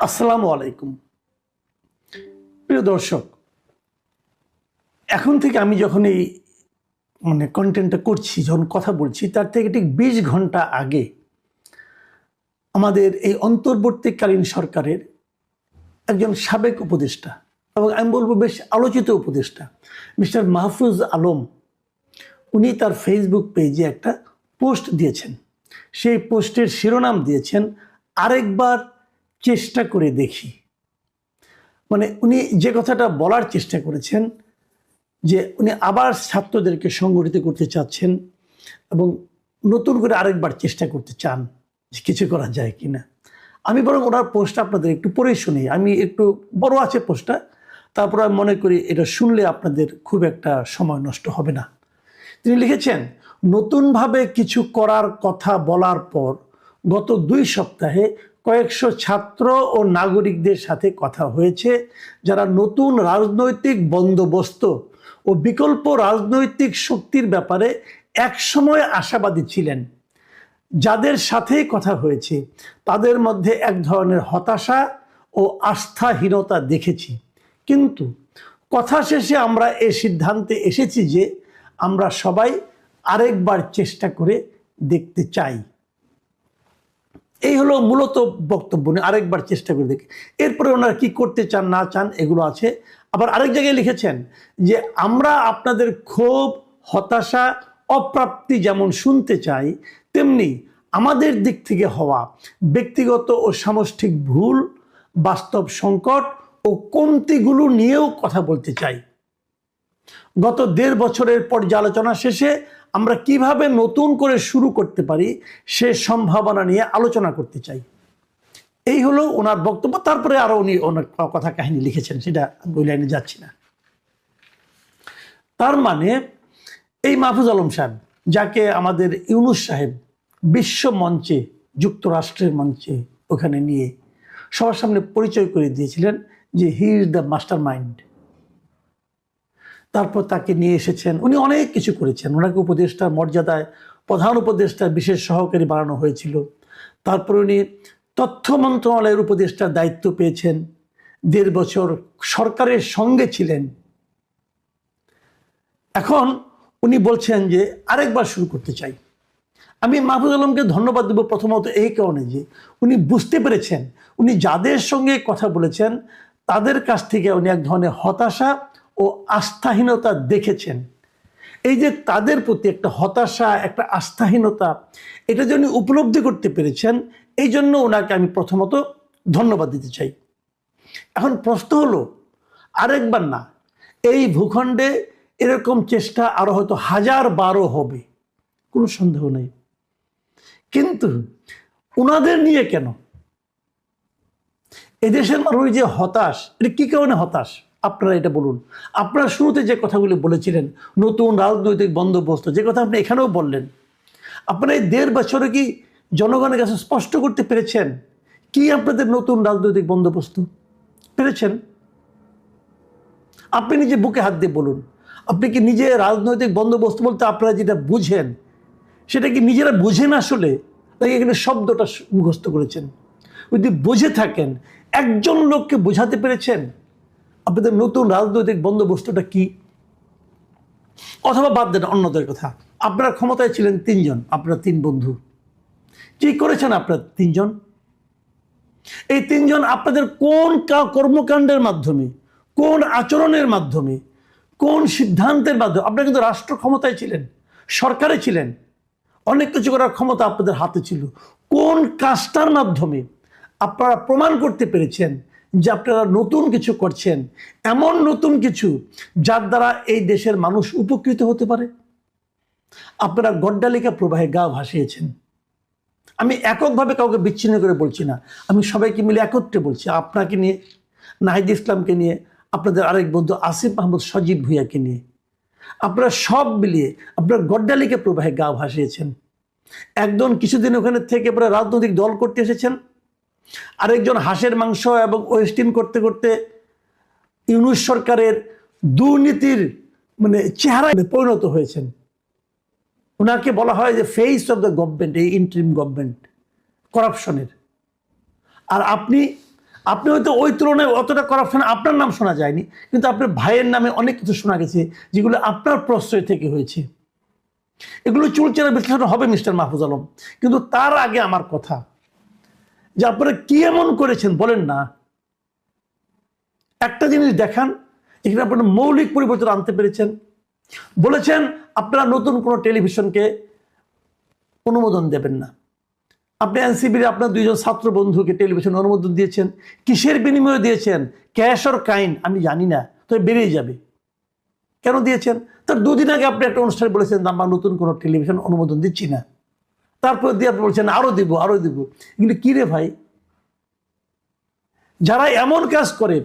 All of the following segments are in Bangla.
আসসালামু আলাইকুম প্রিয় দর্শক, এখন থেকে আমি যখন এই কন্টেন্টটা করছি, যখন কথা বলছি, তার থেকে ঠিক ২০ ঘন্টা আগে আমাদের এই অন্তর্বর্তীকালীন সরকারের একজন সাবেক উপদেষ্টা এবং আমি বলবো বেশ আলোচিত উপদেষ্টা মিস্টার মাহফুজ আলম, উনি তার ফেসবুক পেজে একটা পোস্ট দিয়েছেন। সেই পোস্টের শিরোনাম দিয়েছেন আরেকবার চেষ্টা করে দেখি। উনি যে কথাটা বলার চেষ্টা করেছেন যে উনি আবার ছাত্রদেরকে সংগঠিত করতে চাচ্ছেন এবং নতুন করে আরেকবার চেষ্টা করতে চান যে কিছু করা যায় কিনা। আমি বরং ওনার পোস্টটা আপনাদের একটু পড়ে শুনি। আমি একটু বড় আছে পোস্টটা, তারপর আমি মনে করি এটা শুনলে আপনাদের খুব একটা সময় নষ্ট হবে না। তিনি লিখেছেন, নতুনভাবে কিছু করার কথা বলার পর গত ২ সপ্তাহে কয়েকশো ছাত্র ও নাগরিকদের সাথে কথা হয়েছে যারা নতুন রাজনৈতিক বন্দোবস্ত ও বিকল্প রাজনৈতিক শক্তির ব্যাপারে একসময় আশাবাদী ছিলেন। যাদের সাথেই কথা হয়েছে তাদের মধ্যে এক ধরনের হতাশা ও আস্থাহীনতা দেখেছি, কিন্তু কথা শেষে আমরা এই সিদ্ধান্তে এসেছি যে আমরা সবাই আরেকবার চেষ্টা করে দেখতে চাই। এই হলো মূলত বক্তব্য, আরেকবার চেষ্টা করে দেখি। এরপরে ওনারা কি করতে চান না চান এগুলো আছে। আবার আরেক জায়গায় লিখেছেন যে আমরা আপনাদের ক্ষোভ, হতাশা, অপ্রাপ্তি যেমন শুনতে চাই, তেমনি আমাদের দিক থেকে হওয়া ব্যক্তিগত ও সামষ্টিক ভুল, বাস্তব সংকট ও কমতিগুলো নিয়েও কথা বলতে চাই। গত ১.৫ বছরের পর্যালোচনা শেষে আমরা কিভাবে নতুন করে শুরু করতে পারি সে সম্ভাবনা নিয়ে আলোচনা করতে চাই। এই হলো ওনার বক্তব্য। তারপরে আরো উনি অনেক কথা কাহিনী লিখেছেন, সেটা ওই লাইনে যাচ্ছি না। তার মানে এই মাহফুজ আলম সাহেব, যাকে আমাদের ইউনূস সাহেব বিশ্ব মঞ্চে, যুক্তরাষ্ট্রের মঞ্চে ওখানে নিয়ে সবার সামনে পরিচয় করে দিয়েছিলেন যে he is the master mind. তারপর তাকে নিয়ে এসেছেন, উনি অনেক কিছু করেছেন। ওনাকে উপদেষ্টার মর্যাদায় প্রধান উপদেষ্টার বিশেষ সহকারী বানানো হয়েছিল। তারপর উনি তথ্য মন্ত্রণালয়ের উপদেষ্টার দায়িত্ব পেয়েছেন, ১.৫ বছর সরকারের সঙ্গে ছিলেন। এখন উনি বলছেন যে আরেকবার শুরু করতে চাই। আমি মাহফুজ আলমকে ধন্যবাদ দেব প্রথমত এই কারণে যে উনি বুঝতে পেরেছেন উনি যাদের সঙ্গে কথা বলেছেন তাদের কাছ থেকে উনি এক ধরনের হতাশা ও আস্থাহীনতা দেখেছেন। এই যে তাদের প্রতি একটা হতাশা, একটা আস্থাহীনতা, এটা যে উনি উপলব্ধি করতে পেরেছেন, এই জন্য ওনাকে আমি প্রথমত ধন্যবাদ দিতে চাই। এখন প্রশ্ন হলো, আরেকবার না, এই ভূখণ্ডে এরকম চেষ্টা আরো হয়তো ১০০০-১২ হবে, কোনো সন্দেহ নেই। কিন্তু ওনাদের নিয়ে কেন? এদেশের মানুষ যে হতাশ, এটা কি কারণে হতাশ আপনারা এটা বলুন। আপনারা শুরুতে যে কথাগুলি বলেছিলেন, নতুন রাজনৈতিক বন্দোবস্ত, যে কথা আপনি এখানেও বললেন, আপনারা এই ১.৫ বছরে কি জনগণের কাছে স্পষ্ট করতে পেরেছেন কি আপনাদের নতুন রাজনৈতিক বন্দোবস্ত? পেরেছেন? আপনি নিজে বুকে হাত দিয়ে বলুন, আপনি কি নিজে রাজনৈতিক বন্দোবস্ত বলতে আপনারা যেটা বুঝেন সেটা কি নিজেরা বুঝেন আসলে, নাকি এখানে শব্দটা মুখস্থ করেছেন? যদি বুঝে থাকেন, একজন লোককে বোঝাতে পেরেছেন আপনাদের নতুন রাজনৈতিক বন্দোবস্তটা কি? অথবা বাদ দেন অন্যদের কথা, আপনারা ক্ষমতায় ছিলেন ৩ জন, আপনারা ৩ বন্ধু, কি করেছেন আপনারা ৩ জন? এই ৩ জন আপনাদের কোন কর্মকাণ্ডের মাধ্যমে, কোন আচরণের মাধ্যমে, কোন সিদ্ধান্তের মাধ্যমে? আপনারা কিন্তু রাষ্ট্র ক্ষমতায় ছিলেন, সরকারে ছিলেন, অনেক কিছু করার ক্ষমতা আপনাদের হাতে ছিল। কোন কাজটার মাধ্যমে আপনারা প্রমাণ করতে পেরেছেন যে আপনারা নতুন কিছু করছেন, এমন নতুন কিছু যার দ্বারা এই দেশের মানুষ উপকৃত হতে পারে? আপনারা গড্ডালিকা প্রবাহে গা ভাসিয়েছেন। আমি এককভাবে কাউকে বিচ্ছিন্ন করে বলছি না, আমি সবাইকে মিলে একত্রে বলছি। আপনাকে নিয়ে, নাহিদ ইসলামকে নিয়ে, আপনাদের আরেক বন্ধু আসিফ মাহমুদ সজীব ভুঁইয়াকে নিয়ে, আপনারা সব মিলিয়ে আপনারা গড্ডালিকা প্রবাহে গা ভাসিয়েছেন। একজন কিছুদিন ওখানে থেকে পরে রাজনৈতিক দল করতে এসেছেন, আরেকজন হাঁসের মাংস এবং ওয়েস্টিন করতে করতে ইউনূস সরকারের দুর্নীতির চেহারায় পরিণত হয়েছেন। ওনাকে বলা হয় যে ফেস অফ দ্য গভর্নমেন্ট, এই ইন্টারিম গভর্নমেন্ট, করাপশনের। আর আপনি আপনি হয়তো ওই তুলনায় অতটা করাপশন আপনার নাম শোনা যায়নি, কিন্তু আপনার ভাইয়ের নামে অনেক কিছু শোনা গেছে যেগুলো আপনার প্রশ্রয় থেকে হয়েছে। এগুলো চুলচেরা বিশ্লেষণ হবে মিস্টার মাহফুজ আলম, কিন্তু তার আগে আমার কথা যে আপনারা কি এমন করেছেন বলেন না। একটা জিনিস দেখান এখানে আপনারা মৌলিক পরিবর্তন আনতে পেরেছেন। বলেছেন আপনারা নতুন কোনো টেলিভিশনকে অনুমোদন দেবেন না। আপনি এনসিবির আপনার 2জন ছাত্র বন্ধুকে টেলিভিশন অনুমোদন দিয়েছেন। কিসের বিনিময়ে দিয়েছেন? ক্যাশ অর কাইন আমি জানি না, তবে বেরিয়ে যাবে। কেন দিয়েছেন? তার 2 দিন আগে আপনি একটা অনুষ্ঠানে বলেছেন আমরা নতুন কোনো টেলিভিশন অনুমোদন দিচ্ছি না। তারপর দিয়ে আপনি বলছেন আরো দিব আরো দিব। এগুলো কি রে ভাই? যারা এমন কাজ করে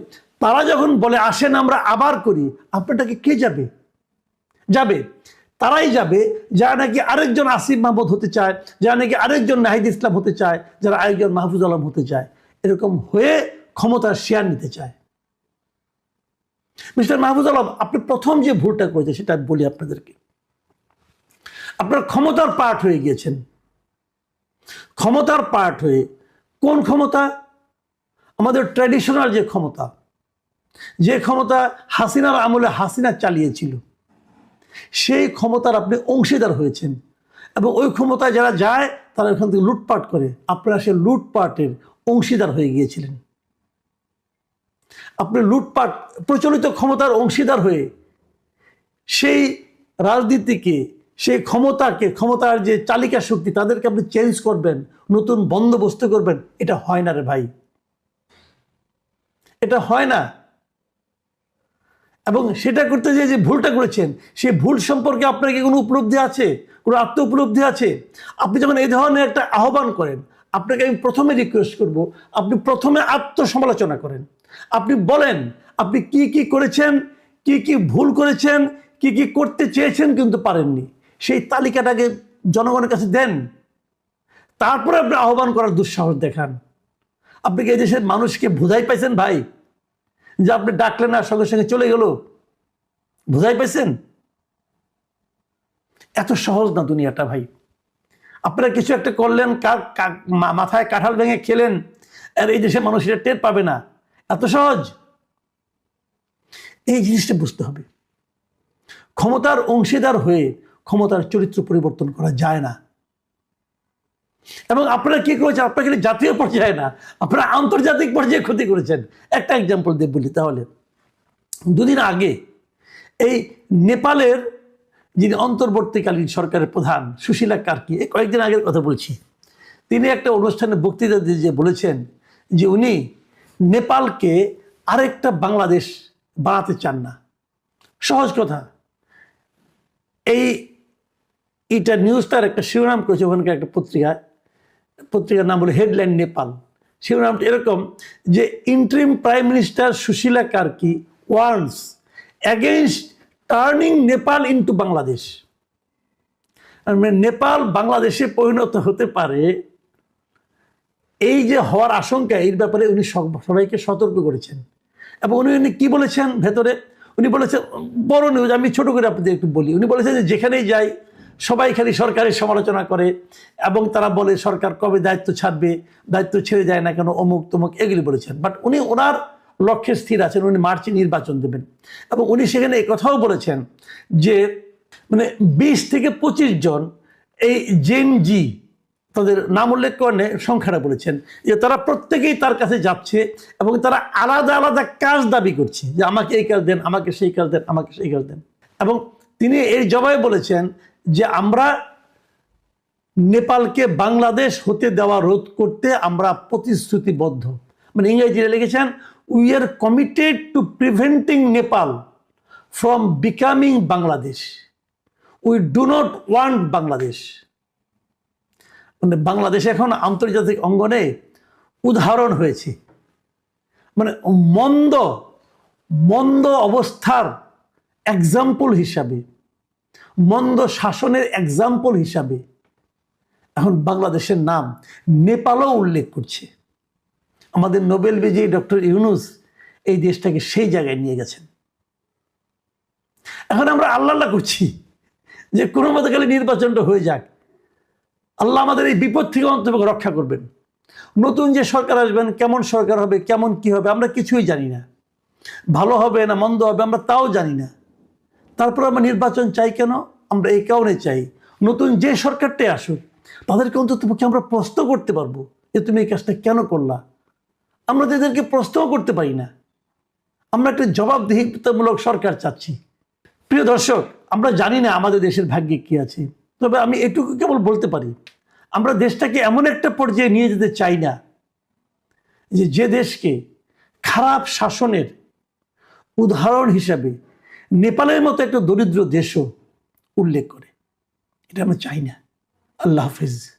তারা যখন বলে আসেন আমরা আবার করি, আপনারটাকে কে যাবে? যাবে তারাই যাবে যারা নাকি আরেকজন আসিফ মাহমুদ হতে চায়, যারা নাকি আরেকজন নাহিদ ইসলাম হতে চায়, যারা আরেকজন মাহফুজ আলম হতে চায়, এরকম হয়ে ক্ষমতার শেয়ার নিতে চায়। মিস্টার মাহফুজ আলম, আপনি প্রথম যে ভুলটা করেছেন সেটা বলি আপনাদেরকে। আপনার ক্ষমতার পার্ট হয়ে গিয়েছেন। ক্ষমতার পার্ট হয়ে কোন ক্ষমতা? আমাদের ট্র্যাডিশনাল যে ক্ষমতা, যে ক্ষমতা হাসিনার আমলে হাসিনা চালিয়েছিল, সেই ক্ষমতার আপনি অংশীদার হয়েছেন। এবং ওই ক্ষমতায় যারা যায় তারা ওখান থেকে লুটপাট করে, আপনারা সে লুটপাটের অংশীদার হয়ে গিয়েছিলেন। আপনি লুটপাট প্রচলিত ক্ষমতার অংশীদার হয়ে সেই রাজনীতিকে, সেই ক্ষমতাকে, ক্ষমতার যে চালিকা শক্তি তাদেরকে আপনি চেঞ্জ করবেন, নতুন বন্দোবস্ত করবেন, এটা হয় না রে ভাই, এটা হয় না। এবং সেটা করতে যে ভুলটা করেছেন সেই ভুল সম্পর্কে আপনার কি কোনো উপলব্ধি আছে, কোনো আত্ম উপলব্ধি আছে? আপনি যখন এই ধরনের একটা আহ্বান করেন, আপনাকে আমি প্রথমে রিকোয়েস্ট করব আপনি প্রথমে আত্মসমালোচনা করেন। আপনি বলেন আপনি কি কি করেছেন, কি কি ভুল করেছেন, কি কি করতে চেয়েছেন কিন্তু পারেননি, সেই তালিকাটাকে জনগণের কাছে দেন। তারপরে আপনি আহ্বান করার দুঃসাহস দেখান। আপনি কি এই দেশের মানুষকে বোঝাই পাইছেন ভাই যে আপনি ডাকলেন আর সঙ্গে সঙ্গে চলে গেল? বোঝাই পাইছেন? এত সহজ না দুনিয়াটা ভাই। আপনারা কিছু একটা করলেন, মাথায় কাঁঠাল ভেঙে খেলেন, আর এই দেশের মানুষ এটা টের পাবে না, এত সহজ? এই জিনিসটা বুঝতে হবে। ক্ষমতার অংশীদার হয়ে ক্ষমতার চরিত্র পরিবর্তন করা যায় না। এবং আপনারা কি করেছেন? আপনারা কিন্তু জাতীয় পর্যায়ে না, আপনারা আন্তর্জাতিক পর্যায়ে ক্ষতি করেছেন। একটা এক্সাম্পল দিয়ে বলি তাহলে। 2 দিন আগে এই নেপালের যিনি অন্তর্বর্তীকালীন সরকারের প্রধান সুশীলা কার্কি, এই কয়েকদিন আগের কথা বলছি, তিনি একটা অনুষ্ঠানে বক্তৃতা দিয়ে যে বলেছেন যে উনি নেপালকে আরেকটা বাংলাদেশ বানাতে চান না। সহজ কথা। এইটা নিউজটার একটা শিরোনাম করেছে ওখানকার একটা পত্রিকার নাম বলে হেডলাইন নেপাল। শিরোনামটা এরকম যে interim prime minister Sushila Karki warns against turning Nepal into Bangladesh. Nepal বাংলাদেশে পরিণত হতে পারে, এই যে হওয়ার আশঙ্কা, এর ব্যাপারে উনি সবাইকে সতর্ক করেছেন। এবং উনি কি বলেছেন ভেতরে? উনি বলেছেন, বড় নিউজ, আমি ছোট করে আপনাদের একটু বলি। উনি বলেছেন যে যেখানেই যাই সবাই খালি সরকারের সমালোচনা করে এবং তারা বলে সরকার কবে দায়িত্ব ছাড়বে, দায়িত্ব ছেড়ে যায় না কেন, অমুক তমুক, এগুলি বলেছেন। বাট উনি ওনার লক্ষ্যে স্থির আছেন, উনি মার্চে নির্বাচন দেবেন। এবং উনি সেখানে এই কথাও বলেছেন যে 20 থেকে 25 জন এই জেন জি, তাদের নাম উল্লেখ করে সংখ্যাটা বলেছেন, যে তারা প্রত্যেকেই তার কাছে যাচ্ছে এবং তারা আলাদা আলাদা কাজ দাবি করছে, যে আমাকে এই কাজ দেন, আমাকে সেই কাজ দেন, আমাকে সেই কাজ দেন। এবং তিনি এই জবাবে বলেছেন যে আমরা নেপালকে বাংলাদেশ হতে দেওয়া রোধ করতে আমরা প্রতিশ্রুতিবদ্ধ। ইংরেজিতে লিখেছেন we are committed two preventing Nepal from becoming Bangladesh, we do not want Bangladesh. Bangladesh এখন আন্তর্জাতিক অঙ্গনে উদাহরণ হয়েছে, মন্দ মন্দ অবস্থার এক্সাম্পল হিসাবে, মন্দ শাসনের এক্সাম্পল হিসাবে এখন বাংলাদেশের নাম নেপালও উল্লেখ করছে। আমাদের নোবেল বিজয়ী ডক্টর ইউনূস এই দেশটাকে সেই জায়গায় নিয়ে গেছেন। এখন আমরা আল্লাহ করছি যে কোনো মতে খালি নির্বাচনটা হয়ে যাক, আল্লাহ আমাদের এই বিপদ থেকে অন্তত রক্ষা করবেন। নতুন যে সরকার আসবেন, কেমন সরকার হবে, কেমন কি হবে আমরা কিছুই জানি না। ভালো হবে না মন্দ হবে আমরা তাও জানি না। তারপর আমরা নির্বাচন চাই কেন? আমরা এই কারণে চাই, নতুন যে সরকারটাই আসুক তাদেরকে অন্তত পক্ষে আমরা প্রশ্ন করতে পারবো যে তুমি এই কাজটা কেন করলা। আমরা তাদেরকে প্রশ্নও করতে পারি না। আমরা একটা জবাবদিহিতামূলক সরকার চাচ্ছি। প্রিয় দর্শক, আমরা জানি না আমাদের দেশের ভাগ্যে কি আছে, তবে আমি এটুকু কেবল বলতে পারি, আমরা দেশটাকে এমন একটা পর্যায়ে নিয়ে যেতে চাই না যে দেশকে খারাপ শাসনের উদাহরণ হিসাবে নেপালের মতো একটা দরিদ্র দেশও উল্লেখ করে। এটা আমরা চাই না। আল্লাহ হাফিজ।